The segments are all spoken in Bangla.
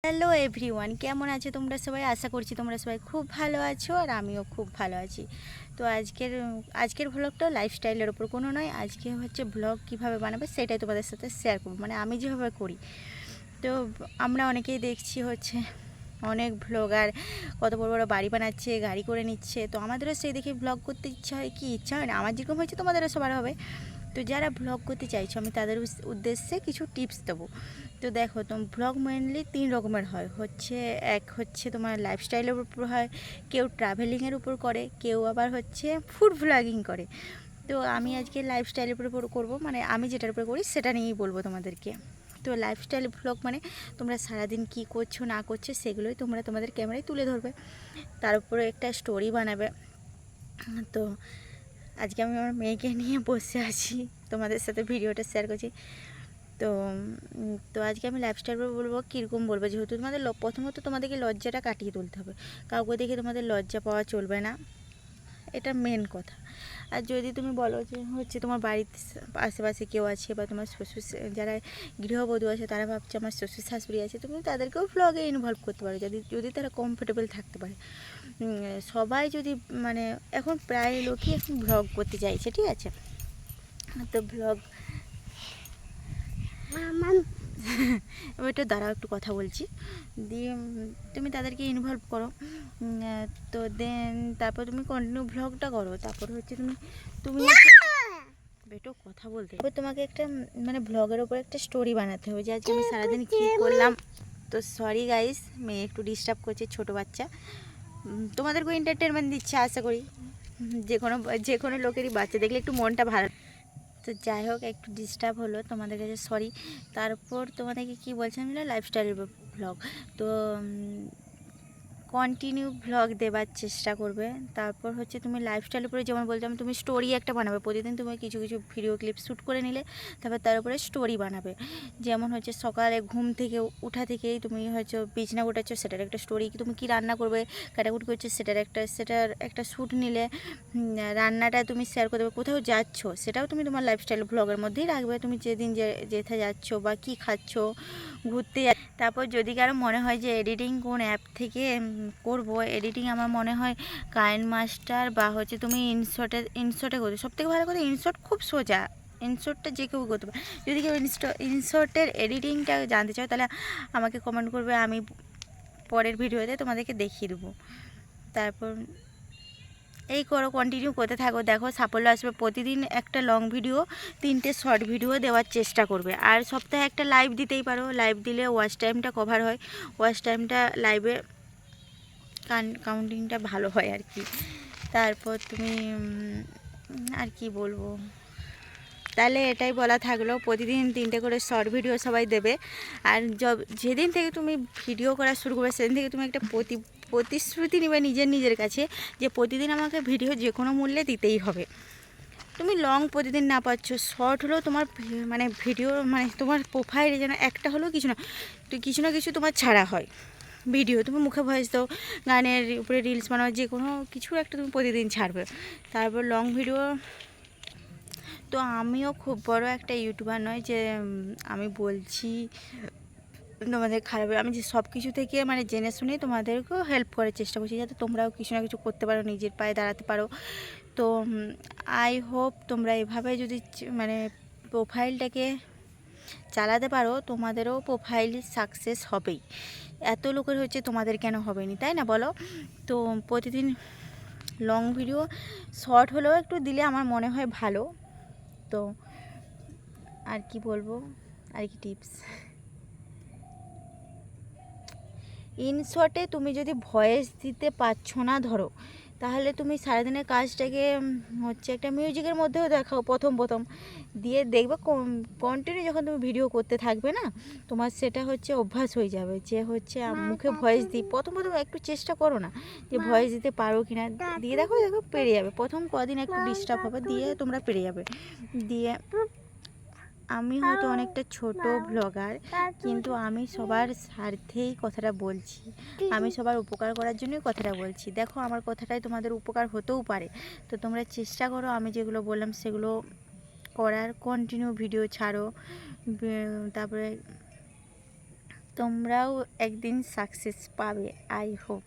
হ্যালো এভরিওয়ান, কেমন আছো তোমরা সবাই? আশা করছি তোমরা সবাই খুব ভালো আছো আর আমিও খুব ভালো আছি। তো আজকের ভ্লগটা লাইফস্টাইলের ওপর কোনো নয়। আজকে হচ্ছে ভ্লগ কিভাবে বানাবে সেটাই তোমাদের সাথে শেয়ার করবো, মানে আমি যেভাবে করি। তো আমরা অনেকেই দেখছি হচ্ছে অনেক ভ্লগার কত বড় বড় বাড়ি বানাচ্ছে, গাড়ি করে নিচ্ছে। তো আমাদেরও সেই দেখে ভ্লগ করতে ইচ্ছা হয়, কি ইচ্ছা হয় না? আমার যেরকম হয়েছে তোমাদেরও সবার হবে। তো যারা ভ্লগ করতে চাইছো আমি তাদের উদ্দেশ্যে কিছু টিপস দেবো। তো দেখো, ভ্লগ মেনলি 3 রকমের হয়। এক হচ্ছে তোমার লাইফস্টাইলের উপর হয়, কেউ ট্রাভেলিংয়ের উপর করে, কেউ আবার হচ্ছে ফুড ভ্লগিং করে। তো আমি আজকে লাইফস্টাইলের উপর করবো, মানে আমি যেটার উপর করি সেটা নিয়েই বলবো তোমাদেরকে। তো লাইফস্টাইল ভ্লগ মানে তোমরা সারাদিন কি করছো না করছো সেগুলোই তোমরা তোমাদের ক্যামেরায় তুলে ধরবে, তার উপরে একটা স্টোরি বানাবে। তো আজকে আমি আমার মেয়েকে নিয়ে বসে আছি, তোমাদের সাথে ভিডিওটা শেয়ার করছি। তো তো আজকে আমি লাইফস্টাইল বলবো, কীরকম বলবো, যেহেতু তোমাদের প্রথমত তোমাদেরকে লজ্জাটা কাটিয়ে তুলতে হবে। কাউকে দেখে তোমাদের লজ্জা পাওয়া চলবে না, এটা মেন কথা। আর যদি তুমি বলো যে হচ্ছে তোমার বাড়ির আশেপাশে কেউ আছে বা তোমার শ্বশুর, যারা গৃহবধূ আছে তারা ভাবছে আমার শ্বশুর শাশুড়ি আছে, তুমি তাদেরকেও ভ্লগে ইনভলভ করতে পারো যদি তারা কমফোর্টেবল থাকতে পারে। সবাই যদি, মানে এখন প্রায় লোকই এখন ভ্লগ করতে চাইছে, ঠিক আছে? তো ভ্লগ ওইটা দাঁড়াও, একটু কথা বলছি। দিয়ে তুমি তাদেরকে ইনভলভ করো। তো দেন তারপর তুমি কন্টিনিউ ভ্লগটা করো। তারপর হচ্ছে তুমি বেটো কথা বলতে, তারপর তোমাকে একটা মানে ভ্লগের ওপর একটা স্টোরি বানাতে হবে যে আজকে আমি সারাদিন কী করলাম। তো সরি গাইস, মেয়ে একটু ডিস্টার্ব করছে, ছোটো বাচ্চা। তোমাদেরকেও এন্টারটেনমেন্ট দিচ্ছে আশা করি। যে কোনো লোকেরই বাচ্চা দেখলে একটু মনটা ভালো। তো যাই হোক, একটু ডিস্টার্ব হলো, তোমাদের কাছে সরি। তারপর তোমাদেরকে কী বলছিলাম, লাইফস্টাইলের ভ্লগ। তো কন্টিনিউ ভ্লগ দেওয়ার চেষ্টা করবে। তারপর হচ্ছে তুমি লাইফস্টাইলের উপরে যেমন বলছিলাম, তুমি স্টোরি একটা বানাবে প্রতিদিন। তুমি কিছু কিছু ভিডিও ক্লিপ শ্যুট করে নিলে, তারপর তার উপরে স্টোরি বানাবে। যেমন হচ্ছে সকালে ঘুম থেকে উঠা থেকেই তুমি হয়তো বিছনা গোটাচ্ছ, সেটার একটা স্টোরি। তুমি কি রান্না করবে, কাটাকুটি করছো, সেটার একটা শ্যুট নিলে। রান্নাটা তুমি শেয়ার করে দেবে। কোথাও যাচ্ছ, সেটাও তুমি তোমার লাইফস্টাইল ভ্লগের মধ্যেই রাখবে। তুমি যেদিন যেতে যাচ্ছ বা কী খাচ্ছ, ঘুরতে। তারপর যদি কারো মনে হয় যে এডিটিং কোন অ্যাপ থেকে করব, এডিটিং আমার মনে হয় কাইন মাস্টার বা হচ্ছে তুমি ইনশটে করবে। সবথেকে ভালো কথা, ইনশট খুব সোজা, ইনশটটা যে কেউ করতে পারে। যদি কেউ ইনশটের এডিটিংটা জানতে চাও তাহলে আমাকে কমেন্ট করবে, আমি পরের ভিডিওতে তোমাদেরকে দেখিয়ে দেবো। তারপর এই করো, কন্টিনিউ করতে থাকো, দেখো সাফল্য আসবে। প্রতিদিন একটা লং ভিডিও, 3টে শর্ট ভিডিও দেওয়ার চেষ্টা করবে। আর সপ্তাহে একটা লাইভ দিতেই পারো, লাইভ দিলে ওয়াচ টাইমটা কভার হয়, ওয়াচ টাইমটা লাইভে কাউন্টিংটা ভালো হয় আর কি। তারপর তুমি আর কি বলবো, তাহলে এটাই বলা থাকলো, প্রতিদিন 3টে করে শর্ট ভিডিও সবাই দেবে। আর যেদিন থেকে তুমি ভিডিও করা শুরু করবে সেদিন থেকে তুমি একটা প্রতিশ্রুতি নেবে নিজের কাছে, যে প্রতিদিন আমাকে ভিডিও যে কোনো মূল্যে দিতেই হবে। তুমি লং প্রতিদিন না পাচ্ছ, শর্ট হলেও তোমার মানে ভিডিও, মানে তোমার প্রোফাইলে যেন একটা হলেও কিছু না কিছু তোমার ছাড়া হয় ভিডিও। তুমি মুখে ভয়েস দাও, গানের উপরে রিলস বানাও, যে কোনো কিছু একটা তুমি প্রতিদিন ছাড়বে। তারপর লং ভিডিও। তো আমিও খুব বড় একটা ইউটিউবার নয় যে আমি বলছি তোমাদের খারাপ। আমি যে সব কিছু থেকে মানে জেনে শুনে তোমাদেরকেও হেল্প করার চেষ্টা করছি, যাতে তোমরাও কিছু না কিছু করতে পারো, নিজের পায়ে দাঁড়াতে পারো। তো আই হোপ তোমরা এভাবে যদি মানে প্রোফাইলটাকে চালাতে পারো, তোমাদেরও প্রোফাইল সাকসেস হবেই। এত লোকের হচ্ছে, তোমাদের কেন হবে নি, তাই না বলো? তো প্রতিদিন লং ভিডিও, শর্ট হলেও একটু দিলে আমার মনে হয় ভালো। তো আর কি বলবো, আর কি টিপস, ইনশটে তুমি যদি ভয়েস দিতে পারছো না ধরো, তাহলে তুমি সারাদিনের কাজটাকে হচ্ছে একটা মিউজিকের মধ্যেও দেখাও প্রথম দিয়ে দেখবে কন্টিনিউ যখন তুমি ভিডিও করতে থাকবে না, তোমার সেটা হচ্ছে অভ্যাস হয়ে যাবে। যে হচ্ছে মুখে ভয়েস দিই, প্রথম একটু চেষ্টা করো না যে ভয়েস দিতে পারো কি না, দিয়ে দেখো পেরে যাবে। প্রথম কদিন একটু ডিস্টার্ব হবে, দিয়ে তোমরা পেরে যাবে। দিয়ে আমি হয়তো অনেকটা ছোট ব্লগার, কিন্তু আমি সবার স্বার্থেই কথাটা বলছি, আমি সবার উপকার করার জন্যই কথাটা বলছি। দেখো আমার কথাটাই তোমাদের উপকার হতেও পারে। তো তোমরা চেষ্টা করো আমি যেগুলো বললাম সেগুলো করার, কন্টিনিউ ভিডিও ছাড়ো। তারপরে তোমরাও একদিন সাকসেস পাবে, আই হোপ।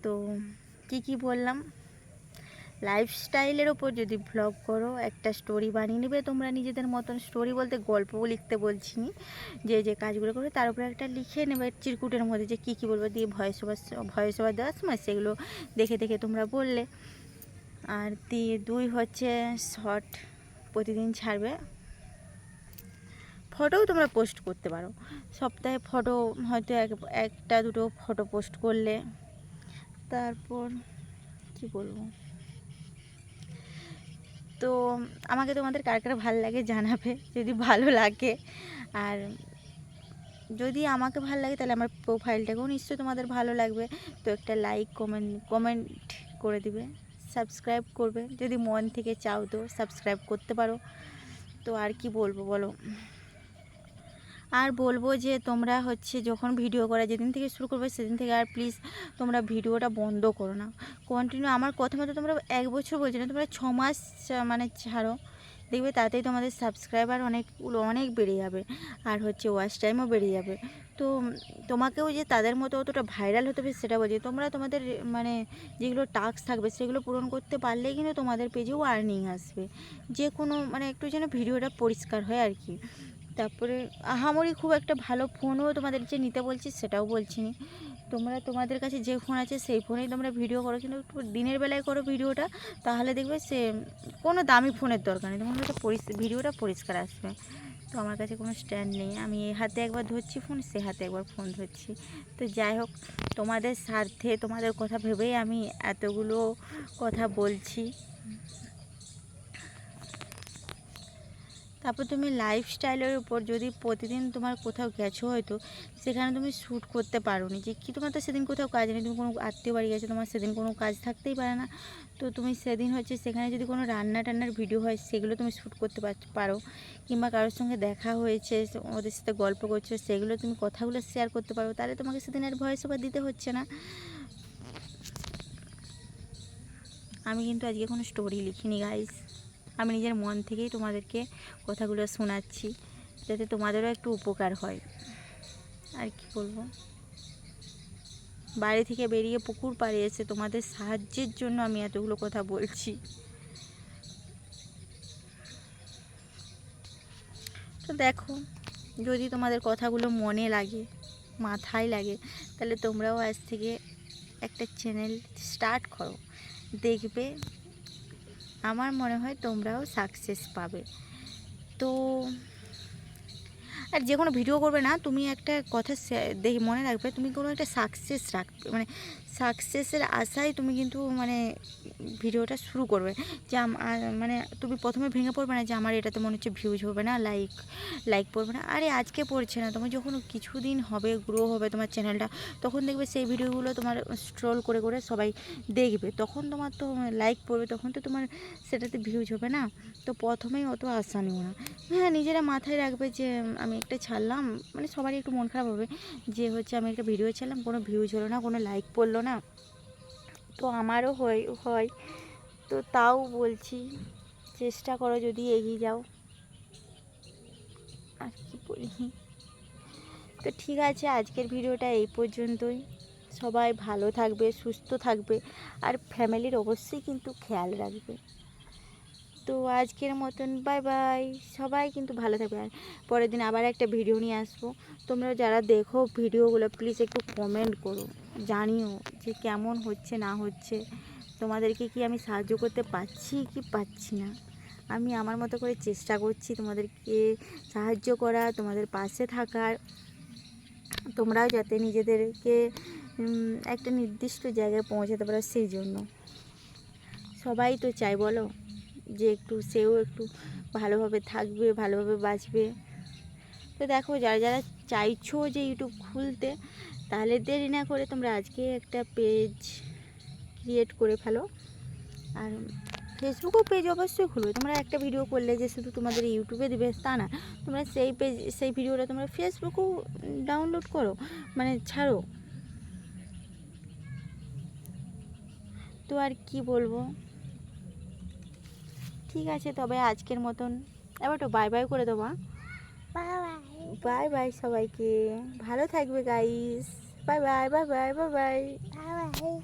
তো কি বললাম, লাইফস্টাইলের ওপর যদি ভ্লগ করো, একটা স্টোরি বানিয়ে নেবে তোমরা নিজেদের মতন। স্টোরি বলতে গল্প লিখতে বলছি নি, যে কাজগুলো করবে তার উপরে একটা লিখে নেবে চিরকুটের মধ্যে, যে কী বলবো, দিয়ে ভয়েস ওভার দেওয়ার সময় সেগুলো দেখে দেখে তোমরা বললে। আর 2 হচ্ছে শর্ট প্রতিদিন ছাড়বে। ফটোও তোমরা পোস্ট করতে পারো, সপ্তাহে ফটো হয়তো একটা দুটো ফটো পোস্ট করলে। তারপর কি বলবো, তো আমাকে তোমাদের কার কার ভালো লাগে জানাবে যদি ভালো লাগে। আর যদি আমাকে ভালো লাগে তাহলে আমার প্রোফাইলটাকেও নিশ্চয়ই তোমাদের ভালো লাগবে। তো একটা লাইক কমেন্ট করে দিবে, সাবস্ক্রাইব করবে যদি মন থেকে চাও, তো সাবস্ক্রাইব করতে পারো। তো আর কি বলবো বলো, আর বলবো যে তোমরা হচ্ছে যখন ভিডিও করা যেদিন থেকে শুরু করবে সেদিন থেকে আর প্লিজ তোমরা ভিডিওটা বন্ধ করো না, কন্টিনিউ। আমার কথা মতো তোমরা 1 বছর বলছো না, তোমরা 6 মাস মানে ছাড়ো, দেখবে তাতেই তোমাদের সাবস্ক্রাইবার অনেক বেড়ে যাবে, আর হচ্ছে ওয়াচ টাইমও বেড়ে যাবে। তো তোমাকেও যে তাদের মতো অতটা ভাইরাল হতে হবে সেটা বলছি, তোমরা তোমাদের মানে যেগুলো টাস্ক থাকবে সেগুলো পূরণ করতে পারলেই কিন্তু তোমাদের পেজেও আর্নিং আসবে, যে কোনো মানে একটু যেন ভিডিওটা পরিষ্কার হয় আর কি। তারপরে আহামরি খুব একটা ভালো ফোনও তোমাদের যে নিতে বলছি সেটাও বলছি না, তোমরা তোমাদের কাছে যে ফোন আছে সেই ফোনেই তোমরা ভিডিও করো, কিন্তু একটু দিনের বেলায় করো ভিডিওটা, তাহলে দেখবে সে কোনো দামি ফোনের দরকার নেই, তোমার হয়তো ভিডিওটা পরিষ্কার আসবে। তো আমার কাছে কোনো স্ট্যান্ড নেই, আমি এই হাতে একবার ধরছি ফোন, সে হাতে একবার ফোন ধরছি। তো যাই হোক, তোমাদের স্বার্থে তোমাদের কথা ভেবেই আমি এতগুলো কথা বলছি। তারপর তুমি লাইফস্টাইলের উপর যদি প্রতিদিন তোমার কোথাও গেছো, হয়তো সেখানে তুমি শ্যুট করতে পারো নি, যে কি তোমার তো সেদিন কোথাও কাজ নেই, তুমি কোনো আত্মীয় বাড়ি গেছো, তোমার সেদিন কোনো কাজ থাকতেই পারে না। তো তুমি সেদিন হচ্ছে সেখানে যদি কোনো টান্নার ভিডিও হয় সেগুলো তুমি শ্যুট করতে পারো, কিংবা কারোর সঙ্গে দেখা হয়েছে ওদের সাথে গল্প করছো সেগুলো তুমি কথাগুলো শেয়ার করতে পারো, তাহলে তোমাকে সেদিন আর ভয়েস ওভার দিতে হচ্ছে না। আমি কিন্তু আজকে কোনো স্টোরি লিখিনি গাইস, আমি নিজের মন থেকেই তোমাদেরকে কথাগুলো শোনাচ্ছি, যাতে তোমাদেরও একটু উপকার হয়। আর কি বলবো, বাড়ি থেকে বেরিয়ে পুকুর পাড়ে এসে তোমাদের সাহায্যের জন্য আমি এতগুলো কথা বলছি। তো দেখো, যদি তোমাদের কথাগুলো মনে লাগে, মাথায় লাগে, তাহলে তোমরাও আজ থেকে একটা চ্যানেল স্টার্ট করো, দেখবে আমার মনে হয় তোমরাও সাকসেস পাবে। তো আর যে কোনো ভিডিও করবে না, তুমি একটা কথা দেখে মনে রাখবে, তুমি কোনো একটা সাকসেস রাখবে, মানে সাকসেসের আশায় তুমি কিন্তু মানে ভিডিওটা শুরু করবে, যে মানে তুমি প্রথমে ভেঙে পড়বে না যে আমার এটাতে মনে হচ্ছে ভিউজ হবে না, লাইক পড়বে না। আরে আজকে পড়ছে না, তোমার যখন কিছুদিন হবে, গ্রো হবে তোমার চ্যানেলটা, তখন দেখবে সেই ভিডিওগুলো তোমার স্ক্রল করে করে সবাই দেখবে, তখন তোমার তো লাইক পড়বে, তখন তো তোমার সেটাতে ভিউজ হবে না। তো প্রথমেই অত আশা নিও না। হ্যাঁ, নিজেরা মাথায় রাখবে যে আমি একটা ছাড়লাম, মানে সবারই একটু মন খারাপ হবে যে হচ্ছে আমি একটা ভিডিও ছাড়লাম, কোনো ভিউজ হলো না, কোনো লাইক পড়লো না, তো আমারও হয়। তো তাও বলছি, চেষ্টা করো যদি এগিয়ে যাও। আর কি বলি, তো ঠিক আছে, আজকের ভিডিওটা এই পর্যন্তই। সবাই ভালো থাকবে, সুস্থ থাকবে, আর ফ্যামিলির অবশ্যই কিন্তু খেয়াল রাখবে। তো আজকের মতন বাই বাই, সবাই কিন্তু ভালো থাকবে। আর পরের দিন আবার একটা ভিডিও নিয়ে আসবো, তোমরা যারা দেখো ভিডিওগুলো প্লিজ একটু কমেন্ট করো, জানিও যে কেমন হচ্ছে না হচ্ছে, তোমাদেরকে কি আমি সাহায্য করতে পারছি কি পাচ্ছি না। আমি আমার মতো করে চেষ্টা করছি তোমাদেরকে সাহায্য করা, তোমাদের পাশে থাকার, তোমরাও যাতে নিজেদেরকে একটা নির্দিষ্ট জায়গায় পৌঁছাতে পারো, সেই জন্য। সবাই তো চাই বলো যে সেও একটু ভালোভাবে থাকবে, ভালোভাবে বাঁচবে। তো দেখো, যারা যারা চাইছো যে ইউটিউব খুলতে, তাহলে দেরি না করে তোমরা আজকে একটা পেজ ক্রিয়েট করে ফেলো। আর ফেসবুকেও পেজ অবশ্যই খুলবে, তোমরা একটা ভিডিও করলে যে শুধু তোমাদের ইউটিউবে দিবে তা না, তোমরা সেই ভিডিওটা তোমরা ফেসবুকেও ডাউনলোড করো, মানে ছাড়ো। তো আর কি বলবো, ঠিক আছে, তবে আজকের মতন এবার তো বাই বাই করে দেবো। Bye bye. বাই বাই সবাইকে, ভালো থাকবে guys. Bye bye bye bye bye bye.